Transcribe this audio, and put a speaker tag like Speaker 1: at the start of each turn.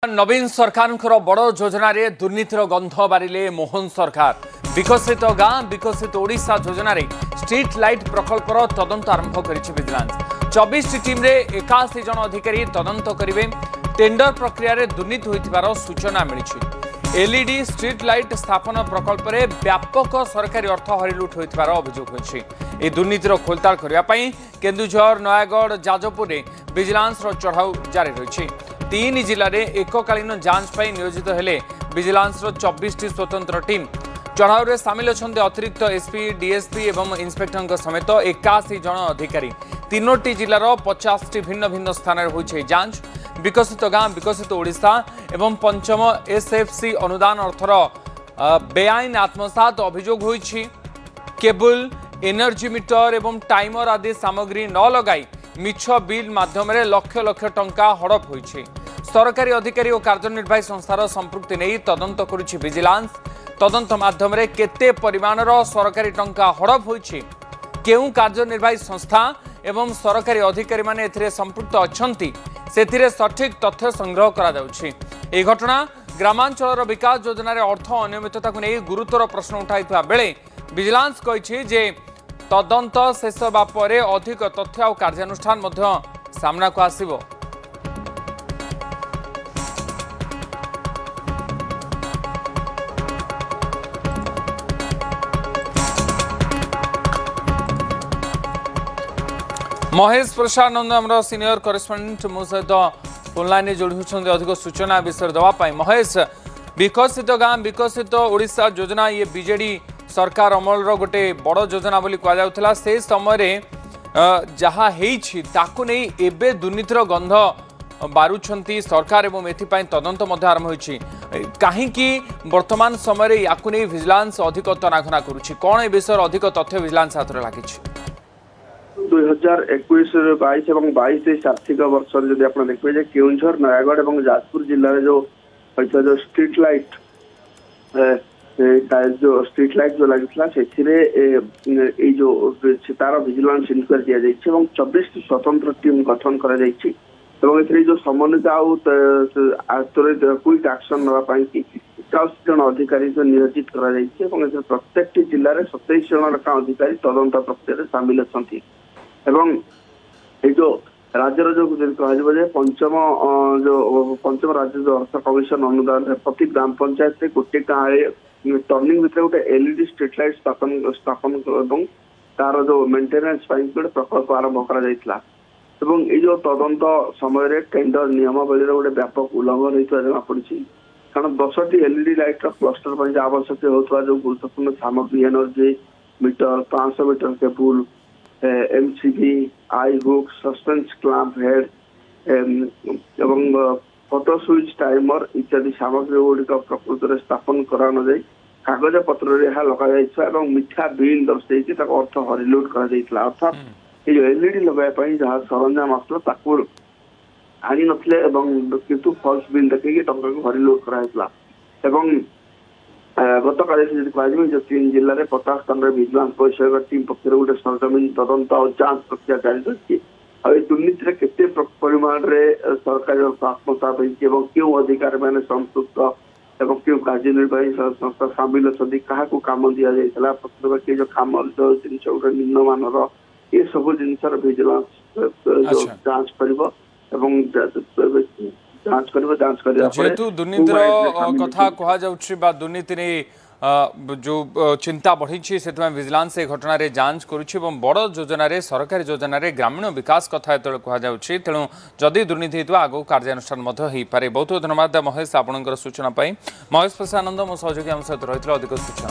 Speaker 1: नवीन सरकार बड़ योजन दुर्नीतिर गंध बारिले मोहन सरकार विकसित गाँ विकसित ओडिशा योजन स्ट्रीट लाइट प्रकल्पर तदंत आरंभ करिछि विजिलेंस 24 टीम रे 81 जन अधिकारी तदंत करिवे। टेंडर प्रक्रिया रे दुर्नीति होइथिबार सूचना मिलिछि। एलईडी स्ट्रीट लाइट स्थापन प्रकल्प रे व्यापक सरकारी अर्थ हरिलुट होइथिबार अभियोग होइछि। ए दुर्नीतिर खोलताड़ करिया पई केन्दुझर नयागढ़ जाजपुर रे विजिलेंस रो चढ़ाऊ जारी रहिछि। 3 जिले में एककालीन जांच पर नियोजित हेले विजिलेंस 24 स्वतंत्र टीम चढ़ाऊ में सामिल अच्छा अतिरिक्त एसपी डीएसपी एवं इंस्पेक्टर समेत 81 जन अधिकारी 3टी जिलार 50 भिन्न भिन्न स्थान होइछे जांच। विकसित गाँ विकसित ओडिशा एवं पंचम एसएफसी अनुदान अर्थर बेआईन आत्मसात अभियोग होइछि। केबल एनर्जी मीटर एवं टाइमर आदि सामग्री न लगाई मिछ बिल माध्यम लक्ष लक्ष टंका हड़प होइछि। सरकारी अधिकारी और कार्यनिर्वाही संस्थार संपृक्ति नहीं तदंत करुछि विजिलेंस। तदंत माध्यम केते परिमाणर सरकारी टंका हड़प होइछि, केउ कार्यनिर्वाही संस्था एवं सरकारी अधिकारी माने एथिरे संपृक्त अछंती सेथिरे सठिक तथ्य संग्रह करा जाउछि। ए घटना ग्रामांचलर विकास योजना रे अर्थ अनियमितता को नहीं गुरुतर प्रश्न उठाइथिबा बेले विजिलेंस कहिछि जे तदंत शेष हेबा परे अधिक तथ्य और कार्यानुष्ठान मध्य सामना को आसिबो। महेश प्रसाद नंद आमर सीनियर करेस्पोंडेंट मो सहित ऑनलाइन जोड़ी होती अधिक सूचना विषय देवाई। महेश, विकसित गाँ विकसित ओडिशा योजना ये बीजेडी सरकार अमल गोटे बड़ योजना बोली कहुला से समय जहाँ ताकू नहीं एबे दुर्नीतिर गंध बारुछंती सरकार एवं एथिपाई तदंत आरंभ होइछि। काहींकि वर्तमान समय या नहीं विजिलेंस अधिक तनाघना करुछि, कौन ए विषय अधिक तथ्य विजिलेंस हाथ में लगी?
Speaker 2: 2021-22 और 22 आर्थिक वर्ष जब आप देखिए केन्दुझर नयागढ़ और जाजपुर जिले में जो स्ट्रीट लाइट जो लगी से जो तार विजिलेंस इंक्वायरी दि जाइए 24 स्वतंत्र टीम गठन कर जो समन्वित क्विक एक्शन नापी 81 जन अधिकारी जो नियोजित कर प्रत्येक जिले में 27 जन अधिकारी तदंत प्रक्रिया सामिल अच्छा। एवं जो राज्यर जो कह पंचम राज्य जो अर्थ कमिशन अनुदान प्रति ग्राम पंचायत गोटे गाँव टर्निंग भितर गोटे एलईडी स्ट्रीट लाइट स्थापन तार जो मेंटेनेंस गोटे प्रकल्प आरंभ कर जो तदंत समय टेंडर नियमावली गोटे व्यापक उल्लंघन होता जना पड़ी। कारण 10टी एलईडी लाइट क्लस्टर पर आवश्यक होता जो गुरुत्वपूर्ण सामग्री energy meter 500 meter cable MCB eye hook suspense clamp head एवं फोटो स्विच टाइमर इत्यादि सामग्री गुड़िक प्रकृत में स्थापन करा न जाए कागज पत्र लगा मिथ्या बिल दर्शाई अर्थ हरिलुट कर अर्थात ये एलईडी लगाई जहाँ सरंजाम आसला आनी नथिले किंतु फल्स बिल देखिए टंका को हरिलुट कराइला। गत काल कह जो 3 जिले में 50 स्थान में विजिलेंस वैषयिक टीम पक्ष गोटे सरजमीन तदंत और जांच प्रक्रिया जारी रही है। दुर्नीति केते परिमाण में सरकारी आत्मसात हो क्यों अधिकारी मैंने संपृक्त एवं क्यों कार्यनिर्वाही संस्था सामिल अच्छा क्या कम दि जाता प्रकृत किए जो कम जिन गोटे निम्नमान ये सब जिनसर विजिलेंस जांच कर
Speaker 1: जेहेतु दुर्नीतिर कथा कह दुर्नीति जो चिंता बढ़ी से विजिलेंस ए घटना रे जांच करुछि बड़ योजन सरकारी योजन ग्रामीण विकास कथा जो कहुच्छी तेणु जदि दुर्नीति आगो कार्यानुष्ठान पारे। बहुत बहुत धन्यवाद महेश आपंकर सूचना। महेश प्रसाद नंद मो सहयोगी आम सहित रही अधिक सूचना।